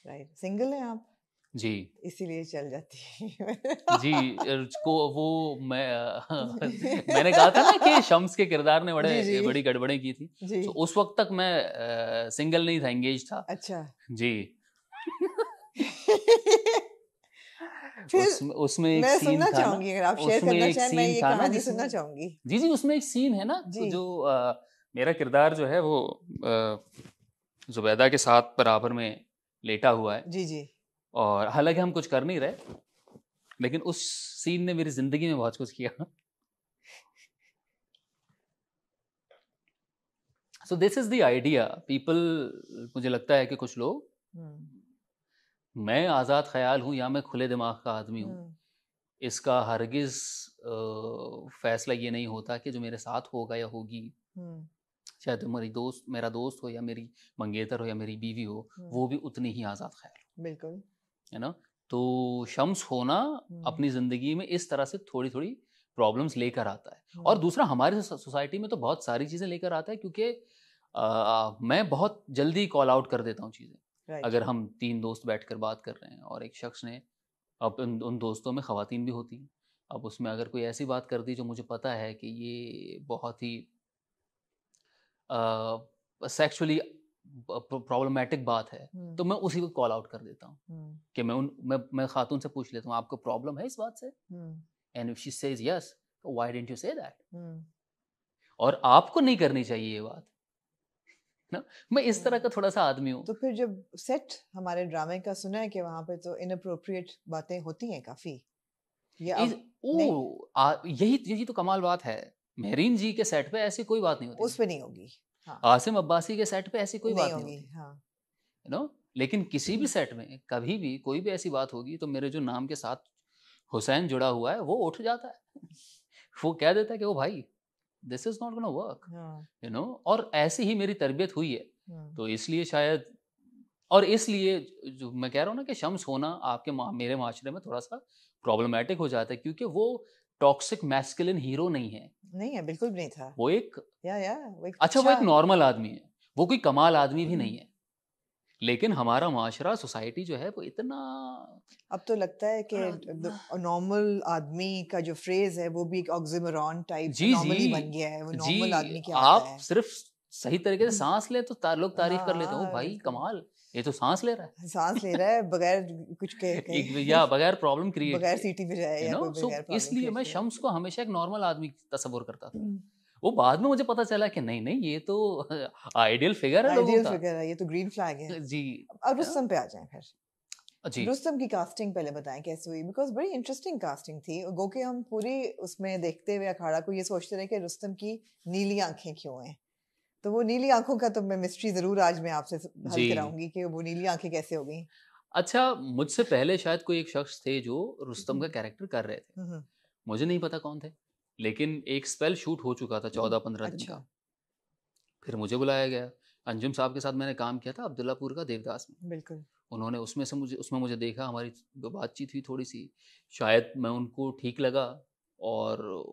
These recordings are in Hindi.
राइट, सिंगल हैं आप जी इसीलिए चल जाती है। जी। को वो मैंने कहा था ना कि शम्स के किरदार ने जी जी बड़ी गड़बड़ें की थी। जी। सो उस वक्त तक मैं सिंगल नहीं था, एंगेज था। अच्छा। जी। फिर उसमें उसमें एक मैं सीन सुनना था ना, चाहूंगी, अगर आप शेयर उसमें करना एक चाहें, मैं सीन ये था ना कहानी सुनना जिसमें, चाहूंगी। जी जी, उसमें एक सीन है ना जी जो मेरा किरदार जो है वो जुबैदा के साथ बराबर में लेटा हुआ है, जी जी। और हालांकि हम कुछ कर नहीं रहे, लेकिन उस सीन ने मेरी जिंदगी में बहुत कुछ किया। So this is the idea people. मुझे लगता है कि कुछ लोग, हम्म मैं आज़ाद ख्याल हूँ या मैं खुले दिमाग का आदमी हूँ, हम्म इसका हरगिज़ फैसला ये नहीं होता कि जो मेरे साथ होगा या होगी, हम्म चाहे तो मेरा दोस्त हो या मेरी मंगेतर हो या मेरी बीवी हो, हम्म, वो भी उतनी ही आज़ाद ख्याल बिल्कुल। हो, है ना। तो शम्स होना हम्म अपनी ज़िंदगी में इस तरह से थोड़ी थोड़ी प्रॉब्लम्स लेकर आता है। और हम्म दूसरा, हमारे सोसाइटी में तो बहुत सारी चीज़ें लेकर आता है, क्योंकि मैं बहुत जल्दी कॉल आउट कर देता हूँ चीज़ें। राइट। अगर हम 3 दोस्त बैठकर बात कर रहे हैं और एक शख्स ने, अब उन दोस्तों में ख़वातीन भी होती हैं, अब उसमें अगर कोई ऐसी बात कर दी जो मुझे पता है कि ये बहुत ही सेक्सुअली प्रॉब्लमैटिक बात है, हम्म तो मैं उसी को कॉल आउट कर देता हूँ हम्म कि मैं खातून से पूछ लेता हूँ, आपको प्रॉब्लम है इस बात से? Hmm and if she says yes, why didn't you say that? Hmm और आपको नहीं करनी चाहिए ये बात ना। मैं इस तरह का हम्म। थोड़ा सा आदमी हूँ। तो फिर जब सेट हमारे ड्रामे का सुना है कि वहां पे तो इनअप्रोप्रिएट बातें होती हैं काफी, ये इस अब नहीं, ओ यही यही तो कमाल बात है। मेहरीन जी के सेट पे ऐसी कोई बात नहीं होती उस थी। पे नहीं होगी। हाँ, आसिम अब्बासी के सेट पे ऐसी कोई नहीं बात नहीं होगी। होती, हाँ। You no. लेकिन किसी भी सेट में कभी भी कोई भी ऐसी बात होगी तो मेरे जो नाम के साथ हुसैन जुड़ा हुआ है वो उठ जाता है। वो कह देता है कि ओ भाई, this is not gonna work, हाँ। You know. और ऐसी ही मेरी तरबियत हुई है। हम्म तो इसलिए शायद, और इसलिए जो मैं कह रहा हूँ ना कि शम्स होना मेरे माशरे में थोड़ा सा प्रॉब्लमेटिक हो जाता है, क्योंकि वो टॉक्सिक मैस्कुलिन हीरो नहीं है। नहीं है, बिल्कुल भी नहीं था। वो एक, या वो एक अच्छा, वो अच्छा। एक नॉर्मल आदमी है, वो कोई कमाल आदमी भी नहीं है। लेकिन हमारा माशरा, सोसाइटी जो है वो इतना, अब तो लगता है कि नॉर्मल आदमी का जो फ्रेज है वो भी एक ऑक्सिमोरॉन टाइप जी जी नॉर्मली बन गया है। वो जी, नॉर्मल आदमी क्या होता आप है? सिर्फ सही तरीके से सांस ले तो लोग तारीफ कर लेते हो, हाँ भाई बिल्कुल। कमाल, ये तो सांस ले रहा सांस ले रहा है बगैर कुछ है। कहे। या बगैर प्रॉब्लम क्रिएट बगैर किए, सीटी पे जाए यू या नो। कोई सो बगैर प्रॉब्लम इसलिए क्रिएट मैं करे। शम्स को हमेशा एक नॉर्मल आदमी तस्वुर करता था। वो बाद में मुझे पता चला कि नहीं नहीं, ये तो आइडियल फिगर है लोगों आइडियल का। फिगर है, ये तो ग्रीन फ्लैग है। जी, अब है ना? रुस्तम पे आ जाएं फिर। जी रुस्तम की कास्टिंग पहले बताएं कैसे हुई, बिकॉज बड़ी इंटरेस्टिंग कास्टिंग थी। गो के हम पूरी उसमें देखते हुए अखाड़ा को ये सोचते रहे कि रुस्तम की नीली आंखें क्यों हैं। तो वो नीली आंखों का तो मैं मिस्ट्री जरूर आज मैं आपसे हल जी। कराऊंगी कि वो नीली आंखें कैसे हो गई। अच्छा, मुझसे पहले शायद कोई एक शख्स थे जो रुस्तम का कैरेक्टर कर रहे थे, हम्म, मुझे नहीं पता कौन थे। लेकिन एक स्पेल शूट हो चुका था 14-15 दिन अच्छा। का। फिर मुझे बुलाया गया। अंजुम साहब के साथ मैंने काम किया था अब्दुल्लापुर का देवदास में। बिल्कुल। उन्होंने उसमें मुझे देखा, हमारी बातचीत हुई थोड़ी सी, शायद मैं उनको ठीक लगा। और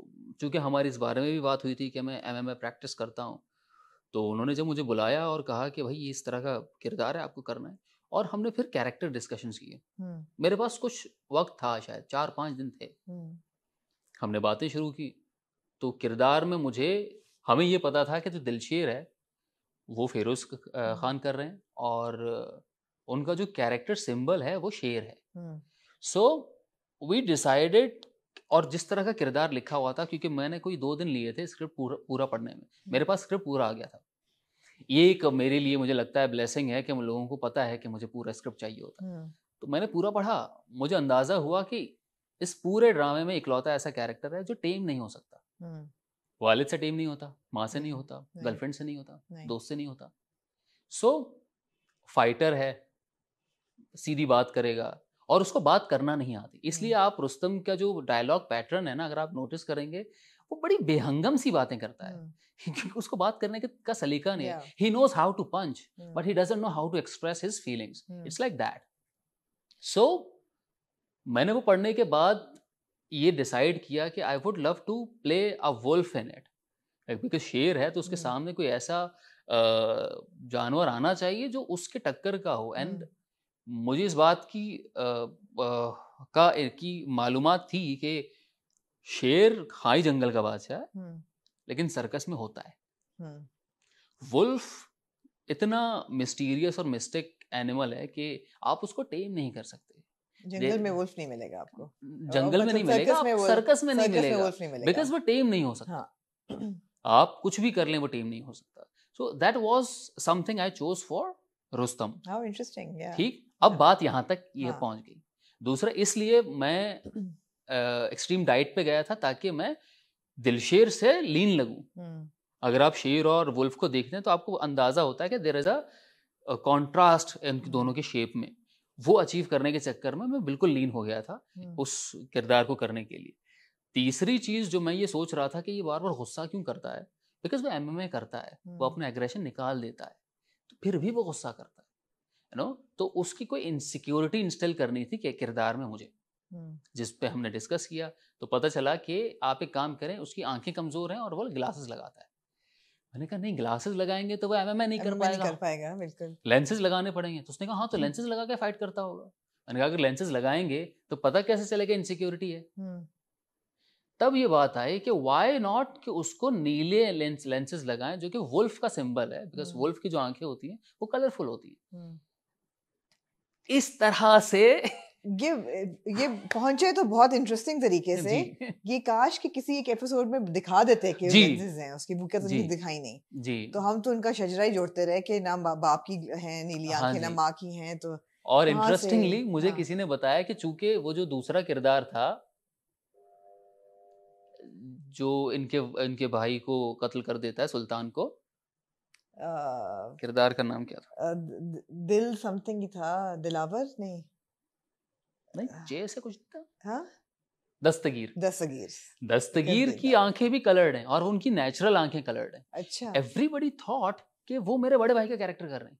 चूंकि हमारी इस बारे में भी बात हुई थी कि मैं एमएमए प्रैक्टिस करता हूँ, तो उन्होंने जब मुझे बुलाया और कहा कि भाई ये इस तरह का किरदार है, आपको करना है, और हमने फिर कैरेक्टर डिस्कशंस किए। हम्म मेरे पास कुछ वक्त था, शायद 4-5 दिन थे। हम्म हमने बातें शुरू की। तो किरदार में हमें ये पता था कि जो दिलशेर है वो फेरोज हम्म खान कर रहे हैं, और उनका जो कैरेक्टर सिंबल है वो शेर है। हम्म सो वी डिसाइडेड, और जिस तरह का किरदार लिखा हुआ था, क्योंकि मैंने कोई 2 दिन लिए थे स्क्रिप्ट पूरा पढ़ने में, मेरे पास स्क्रिप्ट पूरा आ गया था। ये एक मेरे लिए, मुझे लगता है, ब्लेसिंग है कि हम लोगों को पता है कि मुझे पूरा स्क्रिप्ट चाहिए होता है। हम्म तो मैंने पूरा पढ़ा। मुझे अंदाजा हुआ कि इस पूरे ड्रामे में इकलौता ऐसा कैरेक्टर है जो टेम नहीं हो सकता। हम्म, वालिद से टेम नहीं होता, माँ से नहीं नहीं होता, नहीं गर्लफ्रेंड से नहीं होता, नहीं। दोस्त से नहीं होता। सो फाइटर है, सीधी बात करेगा, और उसको बात करना नहीं आती। इसलिए आप रुस्तम का जो डायलॉग पैटर्न है ना, अगर आप नोटिस करेंगे, वो बड़ी बेहंगम सी बातें करता है। हम्म क्योंकि उसको बात करने का सलीका नहीं है। या he knows how to punch, hmm but he doesn't know how to express his feelings. Hmm it's like that. So मैंने वो पढ़ने के बाद ये डिसाइड किया कि I would love to play a wolf in it, because शेर है तो उसके हम्म सामने कोई ऐसा जानवर आना चाहिए जो उसके टक्कर का हो। एंड हम्म मुझे इस बात की की मालूमात थी कि शेर खाई जंगल का बादशाह है, लेकिन सर्कस में होता है। वुल्फ इतना मिस्टीरियस और मिस्टिक एनिमल है कि आप उसको टेम नहीं कर सकते। जंगल में वुल्फ नहीं मिलेगा आपको, जंगल में नहीं मिलेगा, सर्कस में नहीं मिलेगा, बिकॉज वो टेम नहीं हो सकता। हाँ। आप कुछ भी कर लें वो टेम नहीं हो सकता। So that was something I chose for Rustam. How interesting. ठीक, अब बात यहाँ तक ये पहुंच गई। दूसरा, इसलिए मैं एक्सट्रीम डाइट पे गया था ताकि मैं दिलशेर से लीन लगूं। अगर आप शेर और वुल्फ को देखते हैं तो आपको अंदाजा होता है कि देयर इज अ कॉन्ट्रास्ट इन दोनों के शेप में। वो अचीव करने के चक्कर में मैं बिल्कुल लीन हो गया था उस किरदार को करने के लिए। तीसरी चीज जो मैं ये सोच रहा था कि ये बार बार गुस्सा क्यों करता है, बिकॉज वो एमएमए करता है, वो अपना एग्रेशन निकाल देता है, तो फिर भी वो गुस्सा करता है, यू नो। तो उसकी कोई इनसिक्योरिटी इंस्टॉल करनी थी कि किरदार में मुझे, जिस पे हमने डिस्कस किया। तो पता चला कि आप एक काम करें, उसकी आंखें कमजोर हैं और वो ग्लासेस लगाता है। मैंने कहा नहीं, ग्लासेस लगाएंगे तो वो एमएमए नहीं कर पाएगा, बिल्कुल लेंसेज लगाने पड़ेंगे। तो उसने कहा हाँ, तो लेंसेज लगा के फाइट करता होगा। मैंने कहा अगर लेंसेज लगाएंगे तो पता कैसे चलेगा इनसिक्योरिटी है। तब ये बात आई कि व्हाई नॉट कि उसको नीले लेंसेज लगाएं, जो कि वुल्फ का सिंबल है, बिकॉज वुल्फ की जो आंखें होती हैं वो कलरफुल होती हैं। इस तरह से ये पहुंचे तो बहुत इंटरेस्टिंग तरीके से। ये काश कि किसी एक एपिसोड में दिखा देते कि लेंसेज हैं उसकी, बुक तो दिखाई नहीं जी। तो हम तो उनका शजरा ही जोड़ते रहे कि ना बाप की हैं नीली आंखें, ना माँ की हैं। तो और इंटरेस्टिंगली मुझे किसी ने बताया कि चूंकि वो जो दूसरा किरदार था जो इनके भाई को कत्ल कर देता है, सुल्तान को, किरदार का नाम क्या था? दिल समथिंग ही था, दिलावर नहीं जे से कुछ था। हाँ, दस्तगीर की आंखें भी कलर्ड हैं और उनकी नेचुरल आंखें कलर्ड हैं। अच्छा, एवरीबडी थॉट कि वो मेरे बड़े भाई का कैरेक्टर कर रहे हैं।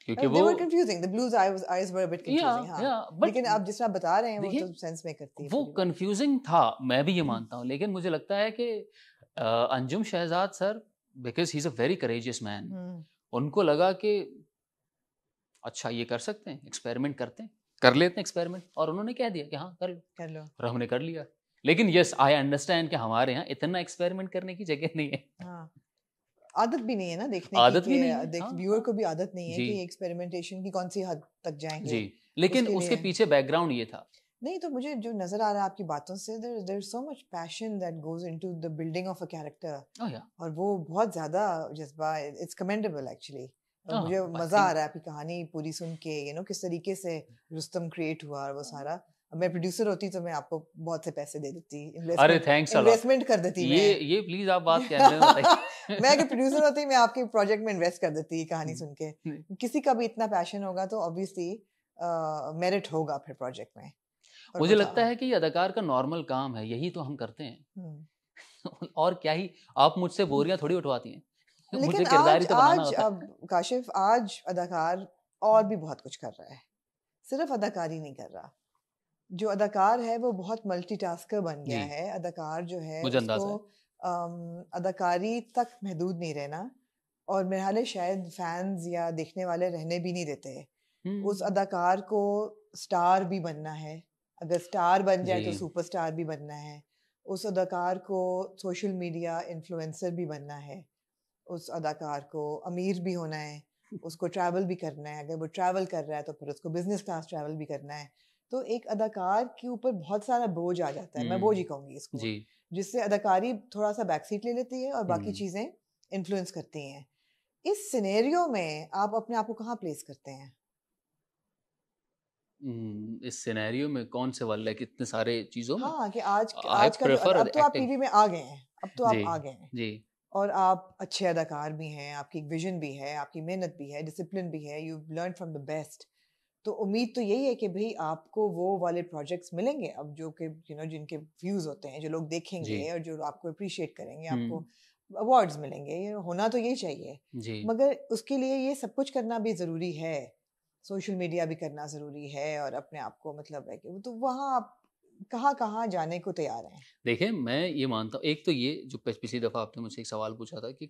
क्योंकि वो confusing, the blues eyes were a bit confusing, हाँ। लेकिन आप जिस तरह बता रहे हैं वो तो सेंस में करती है। वो कंफ्यूजिंग था, मैं भी ये मानता हूँ, लेकिन मुझे लगता है कि Anjum Shahzad sir, because he is a very courageous man, उनको लगा कि अच्छा ये कर सकते हैं, एक्सपेरिमेंट कर लेते हैं एक्सपेरिमेंट, और उन्होंने कह दिया कि हाँ कर लो और हमने कर लिया। लेकिन यस, आई अंडरस्टैंड कि हमारे यहाँ इतना एक्सपेरिमेंट करने की जगह नहीं है। हाँ, आदत भी नहीं है ना देखने आदत की, भी नहीं है, व्यूअर को भी आदत नहीं है कि एक्सपेरिमेंटेशन की कौन सी हद तक जाएंगे जी। लेकिन उसके पीछे बैकग्राउंड ये था। नहीं, तो मुझे जो नजर आ रहा है आपकी बातों से, there is so much passion that goes into the building of a character, और वो बहुत ज्यादा जज्बा, इट्स कमेंडेबल एक्चुअली। और मुझे मजा आ रहा है आपकी कहानी पूरी सुन के, यू नो किस तरीके से रुस्तम क्रिएट हुआ और वो सारा। मैं प्रोड्यूसर होती तो मैं आपको बहुत से पैसे दे देती, इन्वेस्टमेंट कर देती। ये प्लीज आप बात कहने में बताइए। मैं अगर प्रोड्यूसर होती मैं आपके प्रोजेक्ट में इन्वेस्ट कर देती कहानी सुन के। किसी का भी इतना पैशन होगा तो ऑब्वियसली मेरिट होगा फिर प्रोजेक्ट में। मुझे लगता है कि ये अदाकार का नॉर्मल काम है, यही तो हम करते हैं। और क्या ही आप मुझसे बोरियां थोड़ी उठवाती हैं। लेकिन आज अब काशिफ, आज अदाकार और भी बहुत कुछ कर रहा है, सिर्फ अदाकारी नहीं कर रहा। जो अदाकार है वो बहुत मल्टीटास्कर बन गया है। अदाकार जो है उसको अदाकारी तक महदूद नहीं रहना, और मेरे ख्याल है शायद फैंस या देखने वाले रहने भी नहीं देते। उस अदाकार को स्टार भी बनना है, अगर स्टार बन जाए तो सुपरस्टार भी बनना है। उस अदाकार को सोशल मीडिया इन्फ्लुएंसर भी बनना है। उस अदाकार को अमीर भी होना है, उसको ट्रैवल भी करना है। अगर वो ट्रैवल कर रहा है तो फिर उसको बिजनेस क्लास ट्रैवल भी करना है। तो एक अदाकार के ऊपर बहुत सारा बोझ आ जाता है, मैं बोझ ही कहूँगी इसको, जिससे अदाकारी थोड़ा सा बैकसीट ले लेती है और बाकी चीज़ें इन्फ्लुएंस करती हैं। इस सिनेरियो में आप अपने आप को कहाँ प्लेस करते हैं? इस सिनेरियो में कौन से वाले, कितने सारे चीज़ों में? हाँ, कि आज का अब तो आप टीवी में आ गए हैं, अब तो आप आ गए हैं जी, और आप अच्छे अदाकार भी हैं, आपकी एक विजन भी है, आपकी मेहनत भी है, डिसिप्लिन भी है, you learn from the best. तो उम्मीद तो यही है कि भाई आपको वो वाले प्रोजेक्ट्स मिलेंगे अब, जो कि यू नो जिनके व्यूज होते हैं, जो लोग देखेंगे और जो आपको अप्रिशिएट करेंगे, आपको अवार्ड्स मिलेंगे। ये होना तो यही चाहिए, मगर उसके लिए ये सब कुछ करना भी ज़रूरी है, सोशल मीडिया भी करना ज़रूरी है, और अपने आप को मतलब है कि तो वहाँ आप कहाँ जाने को तैयार हैं? देखिए, मैं ये मानता हूँ, एक तो ये जो पिछली दफ़ा आपने मुझसे एक सवाल पूछा था कि